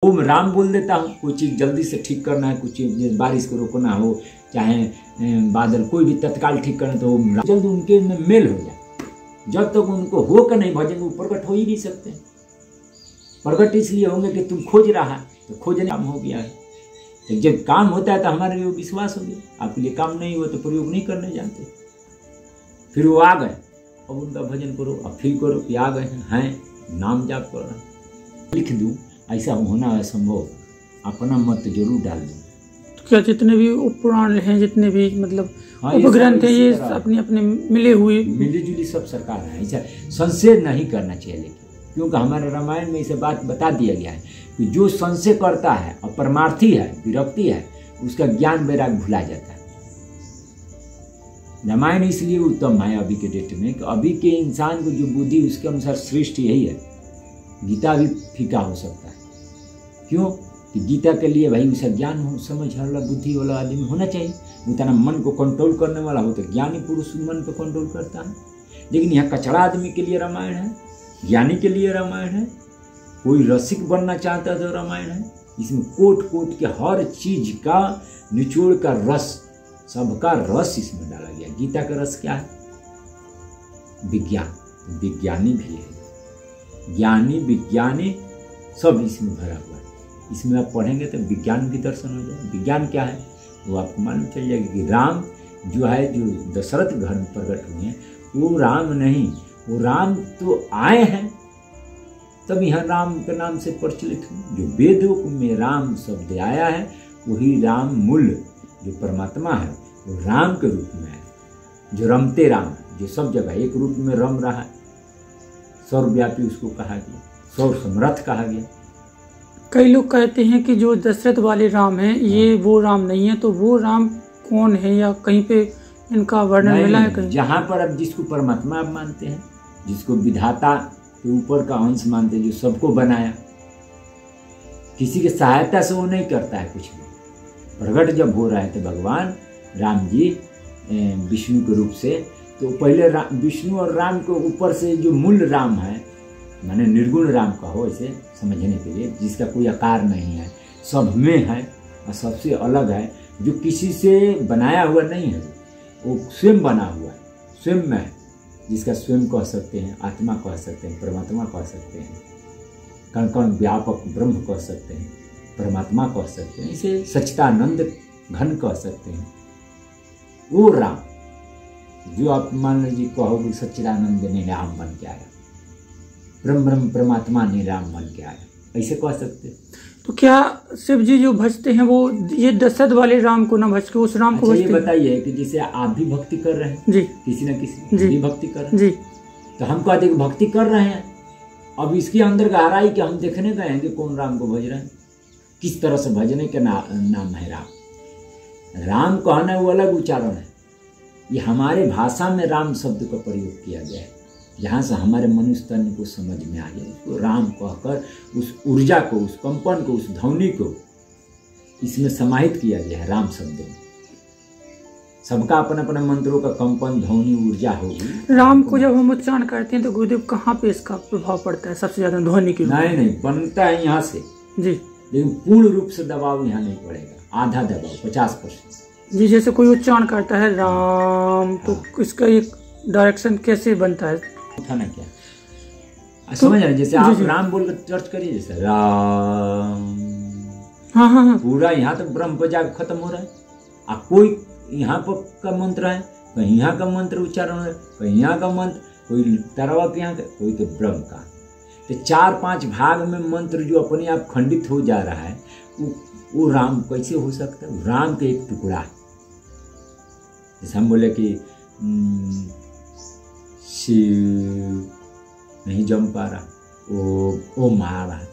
खूब राम बोल देता हूँ। कोई चीज़ जल्दी से ठीक करना है, कुछ चीज़ बारिश को रोकना हो, चाहे बादल कोई भी तत्काल ठीक करना, तो जल्दी उनके में मेल हो जाए। जब तक उनको हो कर नहीं भजेंगे वो प्रकट हो ही नहीं सकते। प्रकट इसलिए होंगे कि तुम खोज रहा है, तो खोजने काम हो गया है। तो जब काम होता है तो हमारे लिए विश्वास हो गया। आपके लिए काम नहीं हुआ तो प्रयोग नहीं करने जानते। फिर वो आ गए, अब उनका भजन करो, अब फील करो कि आ गए हैं, नाम जाप कर रहा। लिख दूँ, ऐसा होना असंभव, अपना मत जरूर डाल दूँ। तो क्या जितने भी उपपुराण हैं, जितने भी मतलब उपग्रंथ हैं, ये अपने अपने मिले हुए मिली जुली सब सरकार है। ऐसा संशय नहीं करना चाहिए, लेकिन क्योंकि हमारे रामायण में इसे बात बता दिया गया है कि जो संशय करता है, अपरमार्थी है, विरक्ति है, उसका ज्ञान वैराग भुला जाता है। रामायण इसलिए उत्तम है अभी के डेट में कि अभी के इंसान को जो बुद्धि उसके अनुसार श्रेष्ठ यही है। गीता भी फीका हो सकता है, क्यों कि गीता के लिए भाई उसका ज्ञान हो, समझ वाला, बुद्धि वाला आदमी होना चाहिए। उतना मन को कंट्रोल करने वाला हो तो ज्ञानी पुरुष मन को कंट्रोल करता है। लेकिन यहाँ कचड़ा आदमी के लिए रामायण है, ज्ञानी के लिए रामायण है, कोई रसिक बनना चाहता है तो रामायण है। इसमें कोट कोट के हर चीज का निचोड़ का रस, सबका रस इसमें डाला गया। गीता का रस क्या है? विज्ञान। विज्ञानी भी है, ज्ञानी विज्ञानी सब इसमें भरा हुआ है। इसमें आप पढ़ेंगे तो विज्ञान भी दर्शन हो जाए। विज्ञान क्या है वो आपको मालूम चल जाएगा कि राम जो है, जो दशरथ घर में प्रकट हुए हैं, वो राम नहीं, वो राम तो आए हैं, तब यहाँ राम के नाम से प्रचलित हुए। जो वेदों में राम शब्द आया है वही राम मूल जो परमात्मा है वो राम के रूप में है, जो रमते राम है, जो सब जगह एक रूप में रम रहा है। सर्वव्यापी उसको कहा गया, सर्व समर्थ कहा गया। कई लोग कहते हैं कि जो दशरथ वाले राम हैं ये वो राम नहीं है, तो वो राम कौन है, या कहीं पे इनका वर्णन मिला है कहीं? जहाँ पर अब जिसको परमात्मा आप मानते हैं, जिसको विधाता के ऊपर का अंश मानते हैं, जो सबको बनाया, किसी की सहायता से वो नहीं करता है कुछ भी। प्रकट जब हो रहा है तो भगवान राम जी विष्णु के रूप से, तो पहले विष्णु और राम के ऊपर से जो मूल राम है, माने निर्गुण राम का हो, इसे समझने के लिए, जिसका कोई आकार नहीं है, सब में है और सबसे अलग है, जो किसी से बनाया हुआ नहीं है, वो स्वयं बना हुआ है, स्वयं में है, जिसका स्वयं कह सकते हैं, आत्मा कह सकते हैं, परमात्मा कह सकते हैं, कण कण व्यापक ब्रह्म कह सकते हैं, परमात्मा कह सकते हैं, इसे सच्चिदानंद घन कह सकते हैं। वो राम जो आप मान लीजिए कहोगे सच्चिदानंद ने राम बन के आया, ब्रह्म परमात्मा ने राम बन के आया, ऐसे कह सकते। तो क्या शिव जी जो भजते हैं वो ये दशरथ वाले राम को ना भज के उस राम को भजते हैं? ये बताइए कि जैसे आप भी भक्ति कर रहे हैं जी, किसी न किसी भी भक्ति कर रहे हैं जी, तो हम कहते हैं भक्ति कर रहे हैं। अब इसके अंदर गहराई के हम देखने गए हैं कि कौन राम को भज रहे हैं, किस तरह से भजने का नाम है राम। राम कहना वो अलग उच्चारण है, ये हमारे भाषा में राम शब्द का प्रयोग किया गया है, जहाँ से हमारे मनुष्य तन को समझ में आ गया। उसको राम कहकर उस ऊर्जा को, उस कंपन को, उस ध्वनि को इसमें समाहित किया गया है राम शब्द में। सबका अपना अपना मंत्रों का कंपन, ध्वनि, ऊर्जा होगी। राम को जब हम उच्चारण करते हैं तो गुरुदेव कहाँ पे इसका प्रभाव पड़ता है सबसे ज्यादा? ध्वनि की? नहीं, बनता है यहाँ से जी, लेकिन पूर्ण रूप से दबाव यहाँ नहीं पड़ेगा, आधा दबाव 50%। जी, जैसे कोई उच्चारण करता है राम, तो इसका एक डायरेक्शन कैसे बनता है? उठाना क्या समझ रहे? जैसे आप राम बोल कर चर्च करिए, जैसे राम, हाँ, पूरा यहाँ तक ब्रह्म पर जाकर खत्म हो रहा है। अब कोई यहाँ पर का मंत्र है, कहीं यहाँ का मंत्र उच्चारण है, कहीं यहाँ का मंत्र, कोई तरवा के यहाँ का, कोई के ब्रह्म का। तो 4-5 भाग में मंत्र जो अपने आप खंडित हो जा रहा है, वो राम कैसे हो सकता है? राम का एक टुकड़ा है। जैसे हम बोले कि शिव नहीं जम पा रहा, ओम आ रहा है।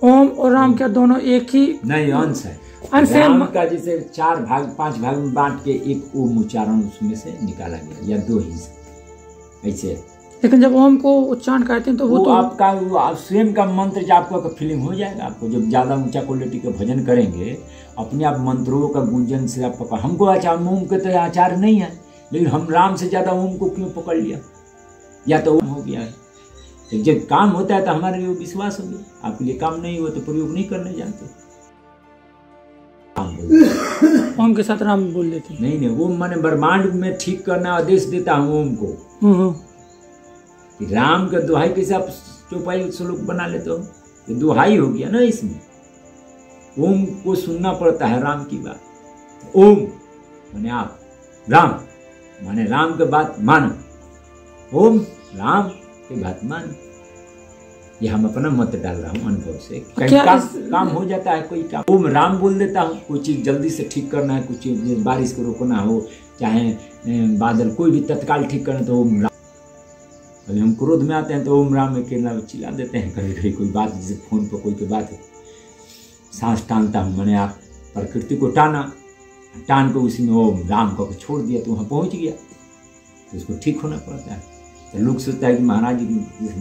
ओम और राम क्या दोनों एक ही? नहीं, अंश है। अंश राम का जैसे 4-5 भाग में बांट के एक ओम उच्चारण उसमें से निकाला गया, या 2 हिस्से ऐसे। लेकिन जब ओम को उच्चारण करते हैं तो वो तो आपका आप स्वयं का मंत्र जो आपको फीलिंग हो जाएगा। आपको जब ज़्यादा ऊंचा क्वालिटी का भजन करेंगे, अपने आप मंत्रों का गुंजन से आप पकड़। हमको आचार ओम के तो आचार नहीं है, लेकिन हम राम से ज़्यादा ओम को क्यों पकड़ लिया? या तो ओम हो गया है, तो जब काम होता है तो हमारे लिए विश्वास हो गया, आपके लिए काम नहीं हुआ तो प्रयोग नहीं करने जानते। ओम के साथ राम बोल देते हैं। नहीं, ओम माने ब्रह्मांड में ठीक करना आदेश देता हूँ ओम को। कि राम का दुहाई कैसे आप चौपाई श्लोक बना लेते हो, ये दुहाई हो गया ना। इसमें ओम को सुनना पड़ता है राम की बात। ओम माने आप, राम माने राम के बात मानो, ओम राम की बात मानो। ये हम अपना मत डाल रहा हूँ अनुभव से। कहीं काम हो जाता है, कोई काम ओम राम बोल देता हूँ। कोई चीज़ जल्दी से ठीक करना है, कुछ चीज बारिश को रोकना हो, चाहे बादल कोई भी तत्काल ठीक करना तो ओम राम। कभी हम क्रोध में आते हैं तो ओम राम में केला चिल्ला देते हैं। कभी कभी कोई बात, जैसे फोन पर कोई बात है, सांस टानता हूँ, मैंने आप प्रकृति को टाना, टान को उसी में ओम राम को छोड़ दिया तो वहाँ पहुँच गया, तो उसको ठीक होना पड़ता है। तो लोग सोचता है कि महाराज जी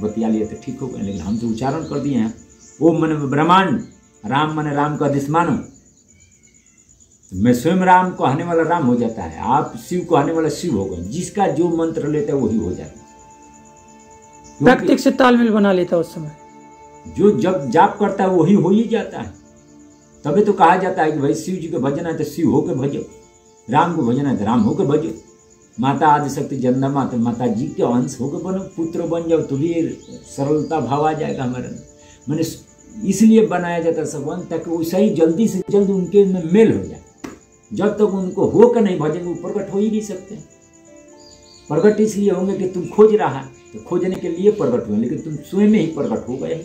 बतिया लिया तो ठीक हो गया, लेकिन हम तो उच्चारण कर दिए हैं। ओम माने ब्रह्मांड, राम माने राम का आदेश मानो। तो मैं स्वयं राम कहने वाला राम हो जाता है, आप शिव कहने वाला शिव हो गए। जिसका जो मंत्र लेता है वही हो जाता है। प्रकृति से तालमेल बना लेता है उस समय। जो जब जाप करता है वही हो ही जाता है। तभी तो कहा जाता है कि भाई शिव जी को भजना है तो शिव होकर भजो, राम को भजना है तो राम होकर भजो। माता आदिशक्ति जगदम्बा तो माता जी के अंश होकर बनो, पुत्र बन जाओ तो भी सरलता भाव आ जाएगा हमारे में। मैंने इसलिए बनाया जाता सब अंश, ताकि वो सही जल्दी से जल्दी उनके में मेल हो जाए। जब तक उनको होकर नहीं भजेंगे वो प्रकट हो ही नहीं सकते। प्रकट इसलिए होंगे कि तुम खोज रहा है, तो खोजने के लिए प्रकट हुए, लेकिन तुम स्वयं ही प्रकट हो गए।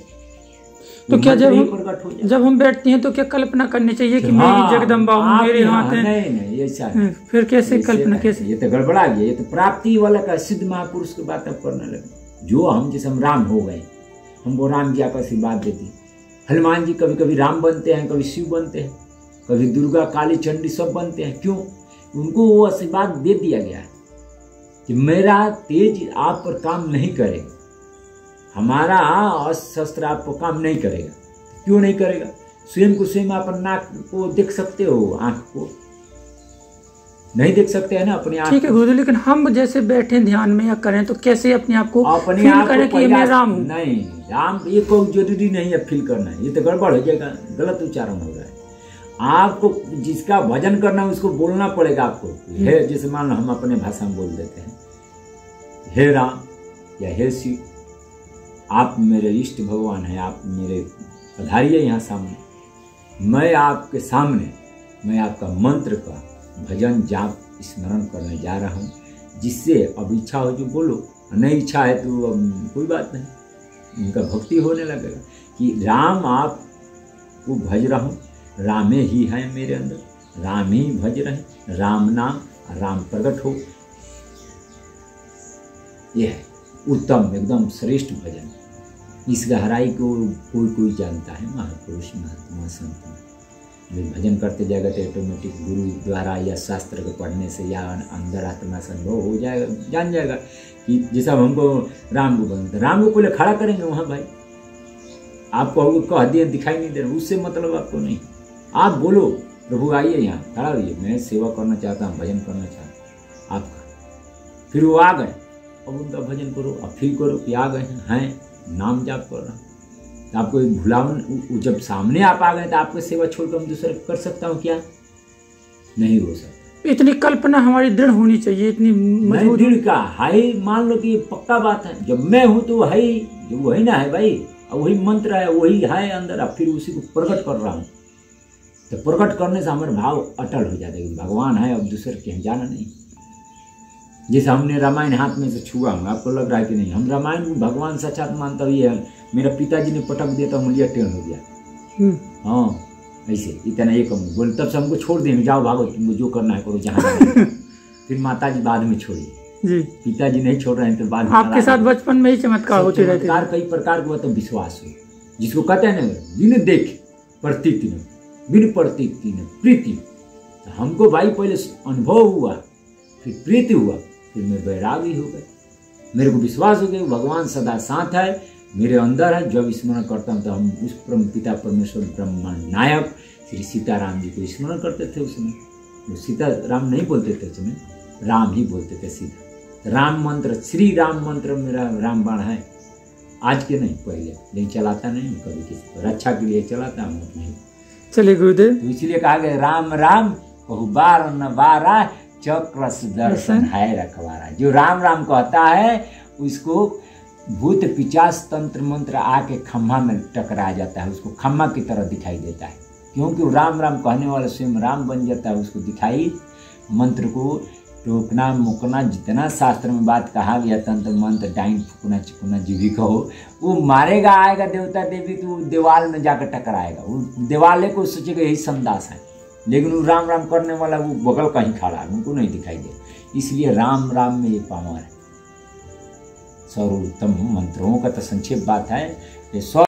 तो क्या जब हम बैठते हैं तो क्या कल्पना करनी चाहिए कि मेरी जगदम्बा हूँ, मेरे हाथ है? नहीं, ऐसा फिर कैसे कल्पना, कैसे? ये तो गड़बड़ा गया। ये तो प्राप्ति वाला का सिद्ध महापुरुष की बात अब करने लगे। जो हम जैसे हम राम हो गए, हमको राम जी आपस की बात देती। हनुमान जी कभी कभी राम बनते हैं, कभी शिव बनते हैं, कभी दुर्गा काली चंडी सब बनते हैं। क्यों? उनको वो आशीर्वाद दे दिया गया है कि मेरा तेज आप पर काम नहीं करेगा, हमारा अस्त्र आप पर काम नहीं करेगा। क्यों नहीं करेगा? स्वयं को स्वयं अपन नाक को देख सकते हो, आंख को नहीं देख सकते हैं ना अपने आंख। ठीक है गुरुदेव, लेकिन हम जैसे बैठे ध्यान में या करें तो कैसे अपने आप को फील करें कि मैं राम हूँ? नहीं, राम ये कोई जरूरी नहीं है फील करना है, ये तो गड़बड़ हो जाएगा, गलत उच्चारण हो रहा है। आपको जिसका भजन करना है उसको बोलना पड़ेगा आपको। हे, जैसे मान लो हम अपने भाषा में बोल देते हैं, हे राम या हे शिव, आप मेरे इष्ट भगवान हैं, आप मेरे पधारिए यहाँ सामने। मैं आपके सामने, मैं आपका मंत्र का भजन जाप स्मरण करने जा रहा हूँ, जिससे अब इच्छा हो जो बोलो, नहीं इच्छा है तो कोई बात नहीं, उनका भक्ति होने लगेगा कि राम आप को भज रहा हूँ, रामे ही है मेरे अंदर, राम ही भज रहे, राम नाम राम प्रकट हो। यह है उत्तम एकदम श्रेष्ठ भजन। इस गहराई को कोई कोई जानता है, महापुरुष महात्मा संत। भजन करते जाएगा तो ऑटोमेटिक गुरु द्वारा या शास्त्र को पढ़ने से या अंदर आत्मा से अनुभव हो जाएगा, जान जाएगा कि जैसा हमको राम को बनता, राम को पहले खड़ा करेंगे वहाँ भाई, आपको कह दिए दिखाई नहीं दे रहा, उससे मतलब आपको नहीं। आप बोलो प्रभु आइए यहाँ खड़ा रहिए, मैं सेवा करना चाहता हूँ, भजन करना चाहता हूँ आपका। फिर वो आ गए, अब उनका भजन करो, अब फील करो कि आ गए हैं, नाम जाप कर रहा हूँ। तो आपको भुलावन, जब सामने आप आ गए तो आपको सेवा छोड़कर मैं दूसरे कर सकता हूँ क्या? नहीं हो सकता। इतनी कल्पना हमारी दृढ़ होनी चाहिए, इतनी मजबूत। दृढ़ का है, मान लो कि ये पक्का बात है, जब मैं हूँ तो है ही, जो वही ना है भाई, और वही मंत्र है, वही है अंदर, अब फिर उसी को प्रकट कर रहा हूँ। तो प्रकट करने से हमारे भाव अटल हो जाते हैं, भगवान है, अब दूसरे के जाना नहीं। जैसे हमने रामायण हाथ में से छुआ हूँ, आपको लग रहा है कि नहीं, हम रामायण को भगवान साक्षात मानता ही है। मेरा पिताजी ने पटक दिया तो मुलिया टेढ़ हो गया। हाँ ऐसे इतना एक बोले, तब से हमको छोड़ देंगे, जाओ भागो, तुमको जो करना है करो, जहाँ फिर माता जी बाद में छोड़ी जी, पिताजी नहीं छोड़ रहे हैं तो बाद में आपके साथ बचपन में ही चमत्कार होते रहते हैं। कई प्रकार के तो विश्वास हो, जिसको कहते हैं ना बिन देख प्रतीति न, बिन प्रतीति न प्रीति। तो हमको भाई पहले अनुभव हुआ, फिर प्रीति हुआ, फिर मैं वैरागी हो गए, मेरे को विश्वास हो गया भगवान सदा साथ है, मेरे अंदर है। जब स्मरण करता हूँ तो हम उस परम पिता परमेश्वर ब्रह्मांड नायक श्री सीताराम जी को स्मरण करते थे। उसमें वो सीता राम नहीं बोलते थे, उसमें राम ही बोलते थे सीधा। राम मंत्र, श्री राम मंत्र मेरा रामबाण है। आज के नहीं, पहले, लेकिन चलाता नहीं हूँ कभी किसी को, रक्षा के लिए चलाता हूँ नहीं। चलिए गुरुदेव, तो इसलिए कहा गया राम राम बहुबार न बारा चक्र सुदर्शन है रखवारा। जो राम राम कहता है उसको भूत पिचास तंत्र मंत्र आके खम्मा में टकरा जाता है, उसको खम्मा की तरह दिखाई देता है, क्योंकि वो राम राम कहने वाला स्वयं राम बन जाता है। उसको दिखाई मंत्र को टोकना मुकना, जितना शास्त्र में बात कहा गया, तंत्र मंत्र डाइन फूकना चिपकना जो भी कहो, वो मारेगा, आएगा देवता देवी तो दीवार में जाकर टकराएगा, वो दीवार को सोचेगा यही संदास है, लेकिन वो राम राम करने वाला वो बगल कहीं खड़ा है, उनको नहीं दिखाई दे। इसलिए राम राम में ये पावर है। सर्वोत्तम मंत्रों का तो संक्षेप बात है।